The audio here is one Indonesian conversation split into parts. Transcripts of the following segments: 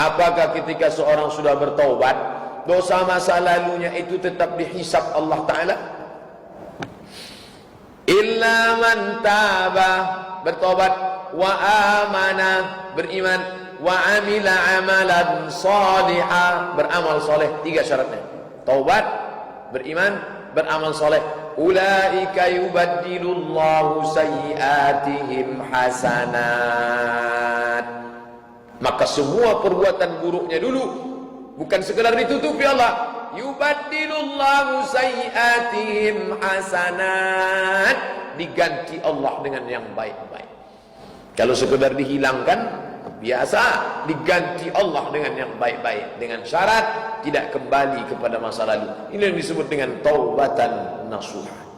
Apakah ketika seorang sudah bertaubat, dosa masa lalunya itu tetap dihisab Allah Ta'ala? Illa man taba, bertobat, wa amana, beriman, wa amila amalan salihah, beramal soleh. 3 syaratnya: taubat, beriman, beramal soleh. Ulaika yubaddilullahu sayyiatihim hasanat. Maka semua perbuatan buruknya dulu bukan sekedar ditutupi Allah. Yubaddilullahu sayyiatihim hasanat, diganti Allah dengan yang baik-baik. Kalau sekedar dihilangkan, biasa. Diganti Allah dengan yang baik-baik, dengan syarat tidak kembali kepada masa lalu. Ini yang disebut dengan taubatan nasuha.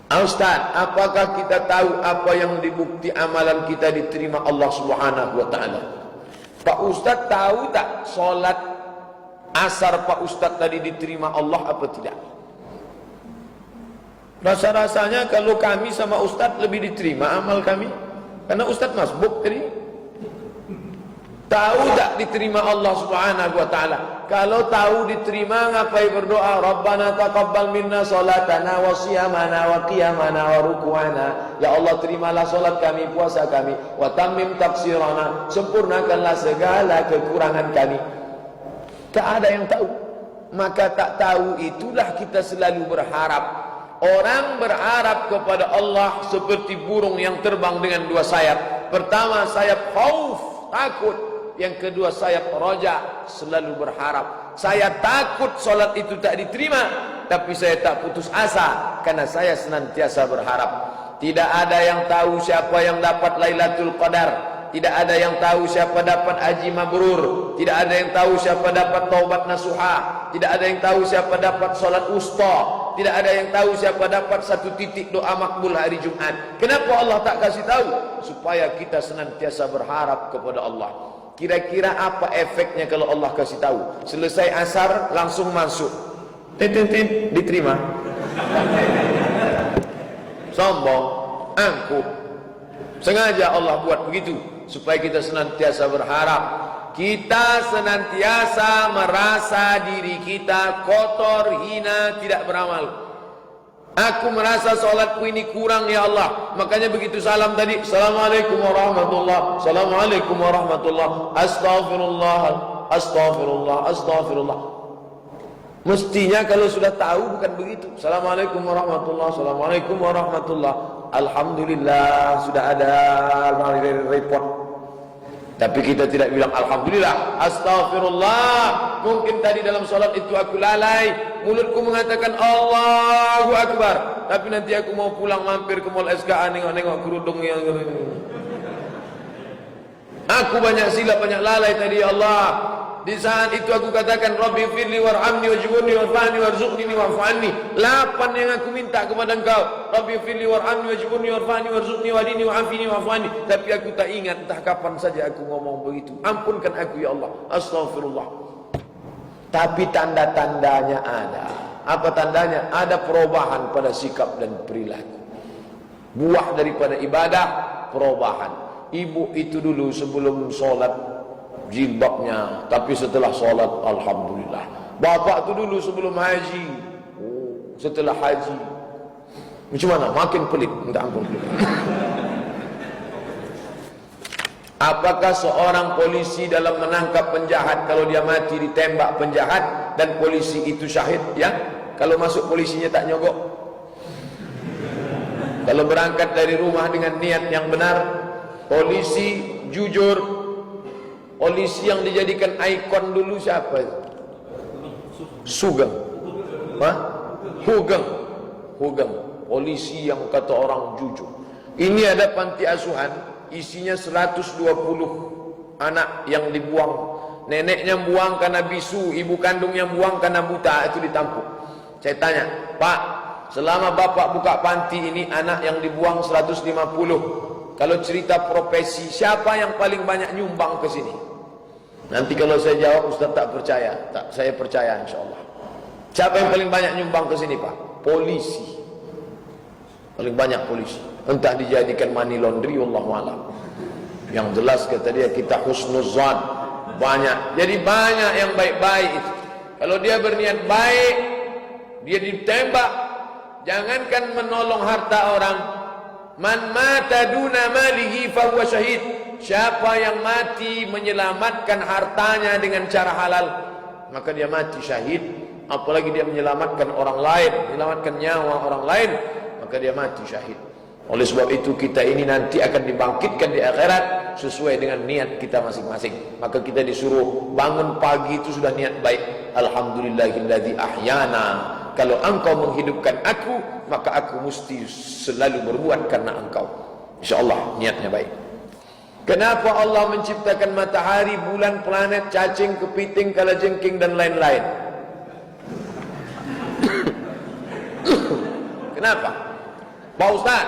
Ustaz, apakah kita tahu apa yang dibukti amalan kita diterima Allah Subhanahu wa taala? Pak Ustaz tahu tak solat asar Pak Ustaz tadi diterima Allah apa tidak? Rasa-rasanya kalau kami sama Ustaz lebih diterima amal kami, karena Ustaz masbuk tadi. Tahu tak diterima Allah Subhanahu wa taala? Kalau tahu diterima, ngapain berdoa? Rabbana taqabbal minna salatana wa siyamana wa qiyamana wa ruku'ana. Ya Allah, terimalah salat kami, puasa kami, wa tammim taqsirana, sempurnakanlah segala kekurangan kami. Tak ada yang tahu. Maka tak tahu itulah kita selalu berharap. Orang berharap kepada Allah seperti burung yang terbang dengan 2 sayap. Pertama sayap khauf, takut. Yang kedua sayap roja, selalu berharap. Saya takut solat itu tak diterima, tapi saya tak putus asa, karena saya senantiasa berharap. Tidak ada yang tahu siapa yang dapat Lailatul Qadar. Tidak ada yang tahu siapa dapat haji mabrur. Tidak ada yang tahu siapa dapat taubat nasuha. Tidak ada yang tahu siapa dapat solat usta. Tidak ada yang tahu siapa dapat 1 titik doa makbul hari Jumat. Kenapa Allah tak kasih tahu? Supaya kita senantiasa berharap kepada Allah. Kira-kira apa efeknya kalau Allah kasih tahu? Selesai asar langsung masuk, tin, diterima. Sombong, angkuh. Sengaja Allah buat begitu supaya kita senantiasa berharap. Kita senantiasa merasa diri kita kotor, hina, tidak beramal. Aku merasa solatku ini kurang ya Allah. Makanya begitu salam tadi, Assalamualaikum warahmatullah, Assalamualaikum warahmatullah, Astaghfirullah, Astaghfirullah, Astaghfirullah. Mestinya kalau sudah tahu bukan begitu. Assalamualaikum warahmatullah, Assalamualaikum warahmatullah, Alhamdulillah, sudah ada report. Tapi kita tidak bilang Alhamdulillah, Astaghfirullah. Mungkin tadi dalam solat itu aku lalai, mulutku mengatakan Allahu Akbar, tapi nanti aku mau pulang mampir ke mall SKA, nengok-nengok kerudung yang aku banyak silap, banyak lalai tadi ya Allah. Di saat itu aku katakan Rabbi firli warhamni wajburni warfa'ni warzuqni wa'fu'anni. 8 yang aku minta kepada Engkau. Rabbi firli warhamni wajburni warfa'ni warzuqni wahdini wa'afini wa'fu'anni. Tapi aku tak ingat entah kapan saja aku ngomong begitu. Ampunkan aku ya Allah. Astaghfirullah. Tapi tanda-tandanya ada. Apa tandanya? Ada perubahan pada sikap dan perilaku. Buah daripada ibadah, perubahan. Ibu itu dulu sebelum sholat jilbabnya, tapi setelah sholat alhamdulillah. Bapak itu dulu sebelum haji, setelah haji macam mana? Makin pelit, minta ampun. Apakah seorang polisi dalam menangkap penjahat, kalau dia mati ditembak penjahat dan polisi itu syahid, ya? Kalau masuk polisinya tak nyogok? Kalau berangkat dari rumah dengan niat yang benar, polisi jujur. Polisi yang dijadikan ikon dulu siapa? Sugeng. Hugeng. Polisi yang kata orang jujur. Ini ada panti asuhan, isinya 120 anak yang dibuang. Neneknya buang karena bisu, ibu kandungnya buang karena buta, itu ditampung. Saya tanya, Pak, selama Bapak buka panti ini anak yang dibuang 150. Kalau cerita profesi, siapa yang paling banyak nyumbang ke sini? Nanti kalau saya jawab Ustaz tak percaya. Tak, saya percaya insyaAllah. Siapa yang paling banyak nyumbang ke sini Pak? Polisi. Paling banyak polisi. Entah dijadikan money laundry, wallahu a'lam. Yang jelas kata dia kita husnuzan banyak. Jadi banyak yang baik-baik itu. Kalau dia berniat baik, dia ditembak. Jangankan menolong harta orang. Man mata duna malihi fahuwa syahid. Siapa yang mati menyelamatkan hartanya dengan cara halal, maka dia mati syahid. Apalagi dia menyelamatkan orang lain, menyelamatkan nyawa orang lain, maka dia mati syahid. Oleh sebab itu kita ini nanti akan dibangkitkan di akhirat sesuai dengan niat kita masing-masing. Maka kita disuruh bangun pagi itu sudah niat baik. Alhamdulillahilladzi ahyana. Kalau engkau menghidupkan aku, maka aku mesti selalu berbuat karena engkau. InsyaAllah niatnya baik. Kenapa Allah menciptakan matahari, bulan, planet, cacing, kepiting, kalajengking dan lain-lain? Kenapa? Pak Ustaz,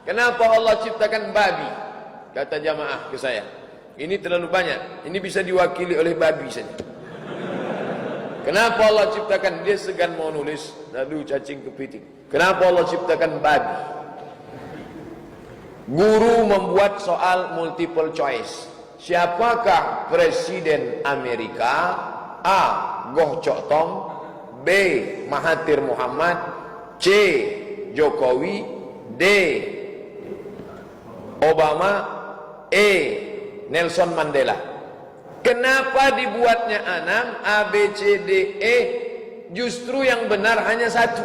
kenapa Allah ciptakan babi? Kata jamaah ke saya, ini terlalu banyak, ini bisa diwakili oleh babi saja. Kenapa Allah ciptakan? Dia segan mau nulis, lalu cacing kepiting. Kenapa Allah ciptakan babi? Guru membuat soal multiple choice. Siapakah Presiden Amerika? A. Goh Chok Tong, B. Mahathir Muhammad, C. Jokowi, D. Obama, E. Nelson Mandela. Kenapa dibuatnya 6 A, B, C, D, E? Justru yang benar hanya satu.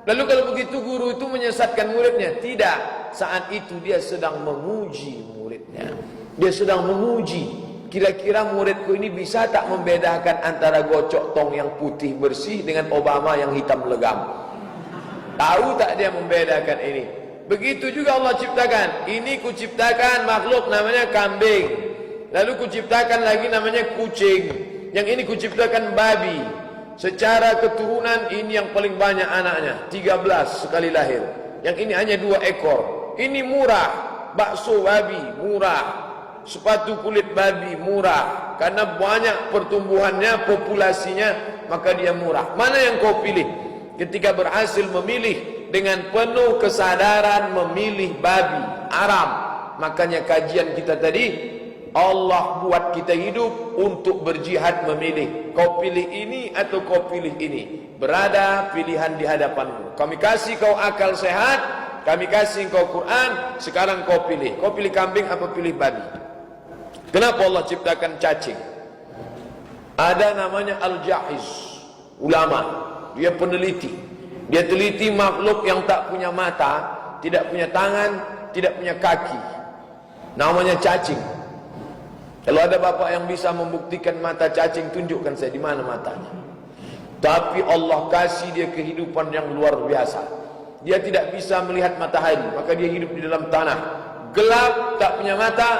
Lalu kalau begitu guru itu menyesatkan muridnya? Tidak. Saat itu dia sedang menguji muridnya. Dia sedang menguji. Kira-kira muridku ini bisa tak membedakan antara gocok tong yang putih bersih dengan Obama yang hitam legam? Tahu tak dia membedakan ini? Begitu juga Allah ciptakan. Ini kuciptakan makhluk namanya kambing. Lalu kuciptakan lagi namanya kucing. Yang ini kuciptakan babi. Secara keturunan ini yang paling banyak anaknya, 13 sekali lahir. Yang ini hanya 2 ekor. Ini murah. Bakso babi murah. Sepatu kulit babi murah. Karena banyak pertumbuhannya, populasinya, maka dia murah. Mana yang kau pilih? Ketika berhasil memilih dengan penuh kesadaran memilih babi, Aram. Makanya kajian kita tadi, Allah buat kita hidup untuk berjihad memilih. Kau pilih ini atau kau pilih ini. Berada pilihan di hadapanmu. Kami kasih kau akal sehat, kami kasih kau Quran, sekarang kau pilih. Kau pilih kambing apa pilih babi? Kenapa Allah ciptakan cacing? Ada namanya Al-Jahiz, ulama. Dia peneliti. Dia teliti makhluk yang tak punya mata, tidak punya tangan, tidak punya kaki. Namanya cacing. Kalau ada bapak yang bisa membuktikan mata cacing, tunjukkan saya di mana matanya. Tapi Allah kasih dia kehidupan yang luar biasa. Dia tidak bisa melihat matahari, maka dia hidup di dalam tanah. Gelap, tak punya mata,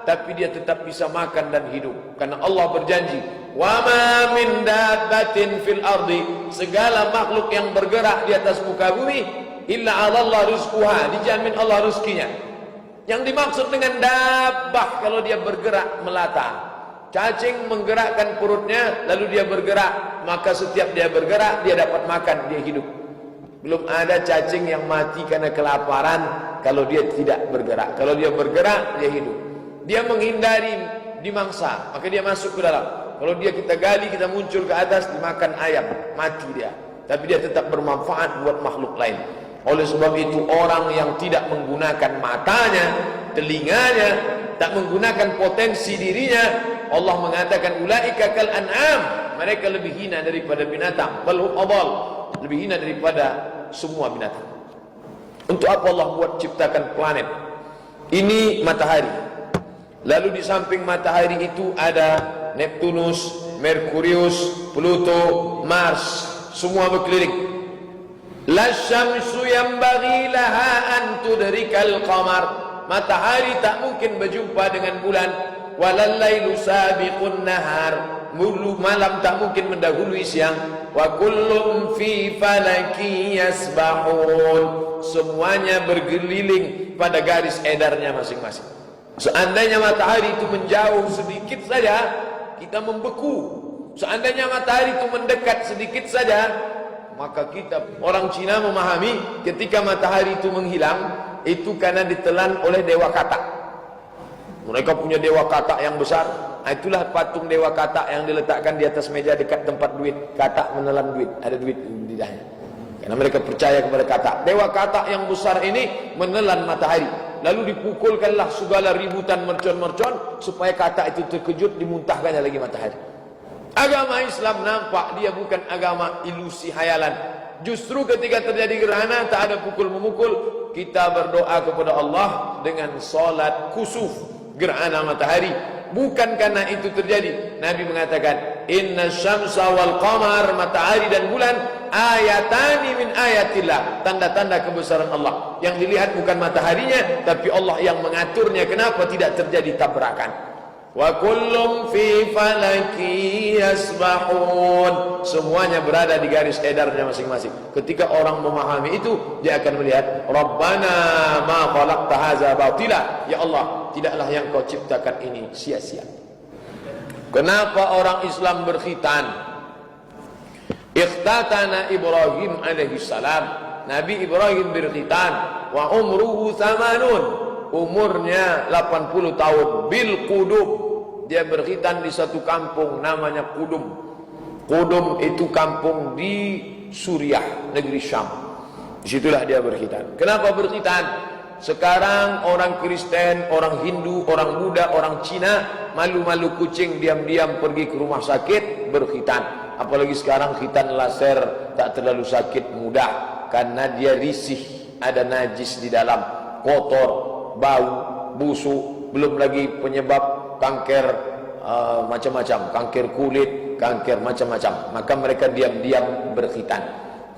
tapi dia tetap bisa makan dan hidup. Karena Allah berjanji, wa ma min dabbatin fil ardi, segala makhluk yang bergerak di atas muka bumi, illa 'ala Allah rizquha, dijamin Allah rezekinya. Yang dimaksud dengan dabbah kalau dia bergerak melata. Cacing menggerakkan perutnya lalu dia bergerak, maka setiap dia bergerak dia dapat makan, dia hidup. Belum ada cacing yang mati karena kelaparan kalau dia tidak bergerak. Kalau dia bergerak dia hidup. Dia menghindari dimangsa, maka dia masuk ke dalam. Kalau dia kita gali, kita muncul ke atas, dimakan ayam, mati dia. Tapi dia tetap bermanfaat buat makhluk lain. Oleh sebab itu orang yang tidak menggunakan matanya, telinganya, tak menggunakan potensi dirinya, Allah mengatakan ulaika kal an'am, mereka lebih hina daripada binatang, bal hum adall, lebih hina daripada semua binatang. Untuk apa Allah buat ciptakan planet? Ini matahari. Lalu di samping matahari itu ada Neptunus, Merkurius, Pluto, Mars, semua berkeliling. La syamsu yanbaghi laha an tudrikal qamar. Matahari tak mungkin berjumpa dengan bulan. Walal lailu sabiqun nahar. Malam tak mungkin mendahului siang. Wa kullum fi falaki yasbahun. Semuanya bergeliling pada garis edarnya masing-masing. Seandainya matahari itu menjauh sedikit saja, kita membeku. Seandainya matahari itu mendekat sedikit saja, maka kita, orang Cina memahami ketika matahari itu menghilang, itu karena ditelan oleh dewa katak. Mereka punya dewa katak yang besar. Itulah patung dewa katak yang diletakkan di atas meja dekat tempat duit. Katak menelan duit, ada duit di lidahnya. Karena mereka percaya kepada katak. Dewa katak yang besar ini menelan matahari. Lalu dipukulkanlah segala ributan mercon-mercon supaya katak itu terkejut, dimuntahkannya lagi matahari. Agama Islam nampak dia bukan agama ilusi hayalan. Justru ketika terjadi gerhana tak ada pukul-memukul, kita berdoa kepada Allah dengan solat kusuf gerhana matahari. Bukan karena itu terjadi. Nabi mengatakan, inna syamsa wal qamar, matahari dan bulan, ayatani min ayatillah, tanda-tanda kebesaran Allah. Yang dilihat bukan mataharinya, tapi Allah yang mengaturnya. Kenapa tidak terjadi tabrakan? Wa kullum fi falaki yasbahun, semuanya berada di garis edarnya masing-masing. Ketika orang memahami itu, dia akan melihat, Rabbana ma khalaqta hadza batila, ya Allah, tidaklah yang kau ciptakan ini sia-sia. Kenapa orang Islam berkhitan? Ikhtatana Ibrahim alaihi salam, Nabi Ibrahim berkhitan, wa umruhu 80, umurnya 80 tahun, bil Qudum. Dia berkhitan di satu kampung namanya Qudum. Qudum itu kampung di Suriah, negeri Syam. Disitulah dia berkhitan. Kenapa berkhitan? Sekarang orang Kristen, orang Hindu, orang Buddha, orang Cina malu-malu kucing diam-diam pergi ke rumah sakit berkhitan. Apalagi sekarang khitan laser tak terlalu sakit, mudah, karena dia risih, ada najis di dalam, kotor, bau, busuk, belum lagi penyebab kanker macam-macam, kanker kulit, kanker macam-macam. Maka mereka diam-diam berkhitan.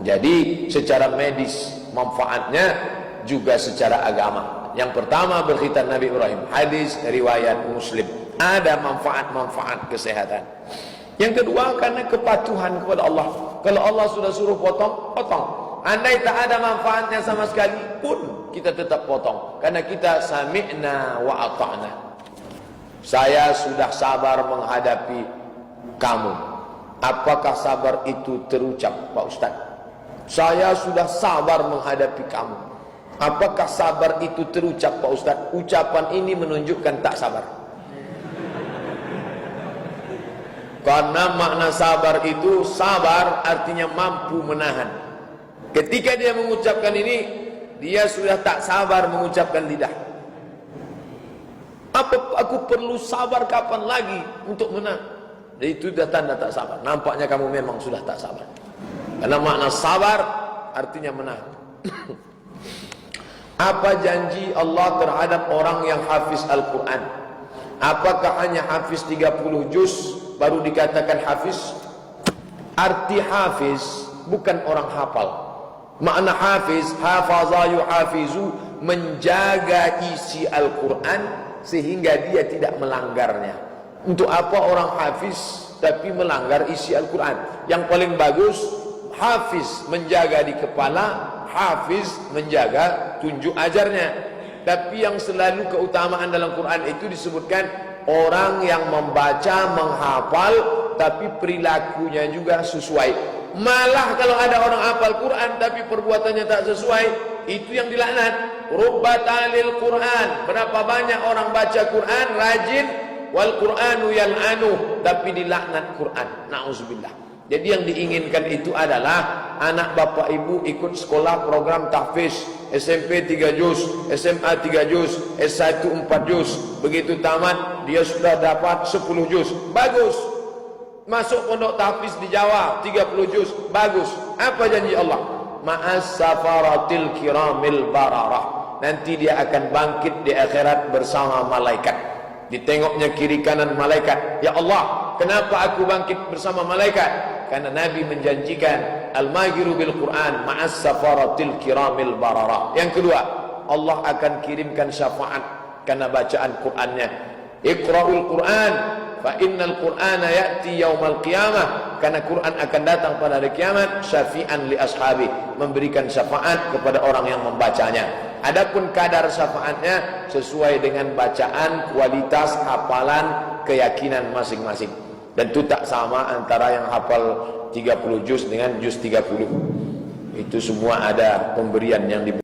Jadi secara medis manfaatnya, juga secara agama. Yang pertama berkhitan Nabi Ibrahim, hadis riwayat Muslim, ada manfaat-manfaat kesehatan. Yang kedua karena kepatuhan kepada Allah. Kalau Allah sudah suruh potong, potong. Andai tak ada manfaatnya sama sekali pun, kita tetap potong, karena kita sami'na wa ata'na. Saya sudah sabar menghadapi kamu. Apakah sabar itu terucap, Pak Ustaz? Saya sudah sabar menghadapi kamu. Apakah sabar itu terucap, Pak Ustaz? Ucapan ini menunjukkan tak sabar. Karena makna sabar itu, sabar artinya mampu menahan. Ketika dia mengucapkan ini, dia sudah tak sabar mengucapkan lidah. Apa aku perlu sabar kapan lagi untuk menahan? Itu sudah tanda tak sabar. Nampaknya kamu memang sudah tak sabar. Karena makna sabar artinya menahan. Apa janji Allah terhadap orang yang hafiz Al-Quran? Apakah hanya hafiz 30 juz baru dikatakan hafiz? Arti hafiz bukan orang hafal. Makna hafiz, hafaza yuhafizu, menjaga isi Al-Quran sehingga dia tidak melanggarnya. Untuk apa orang hafiz tapi melanggar isi Al-Quran? Yang paling bagus, hafiz menjaga di kepala, hafiz menjaga tunjuk ajarnya. Tapi yang selalu keutamaan dalam Quran itu disebutkan orang yang membaca, menghafal, tapi perilakunya juga sesuai. Malah kalau ada orang hafal Quran tapi perbuatannya tak sesuai, itu yang dilaknat. Rubba talil Quran, berapa banyak orang baca Quran rajin, wal Quranu yal'anu, tapi dilaknat Quran. Nauzubillah. Jadi yang diinginkan itu adalah anak bapak ibu ikut sekolah program tahfiz, SMP 3 juz, SMA 3 juz, S1 4 juz. Begitu tamat dia sudah dapat 10 juz. Bagus. Masuk pondok tahfiz di Jawa 30 juz. Bagus. Apa janji Allah? Ma'as safaratil kiramil bararah. Nanti dia akan bangkit di akhirat bersama malaikat. Ditengoknya kiri kanan malaikat. Ya Allah, kenapa aku bangkit bersama malaikat? Karena Nabi menjanjikan al-mahiru bil Quran ma'as safaratil kiramil bararah. Yang kedua, Allah akan kirimkan syafaat karena bacaan Qurannya. Iqra'ul Quran fa innal Qur'ana ya'ti yaumal qiyamah, karena Quran akan datang pada hari kiamat syafi'an li ashabi, memberikan syafaat kepada orang yang membacanya. Adapun kadar syafaatnya sesuai dengan bacaan, kualitas hafalan, keyakinan masing-masing. Dan itu tak sama antara yang hafal 30 juz dengan juz 30. Itu semua ada pemberian yang diberikan.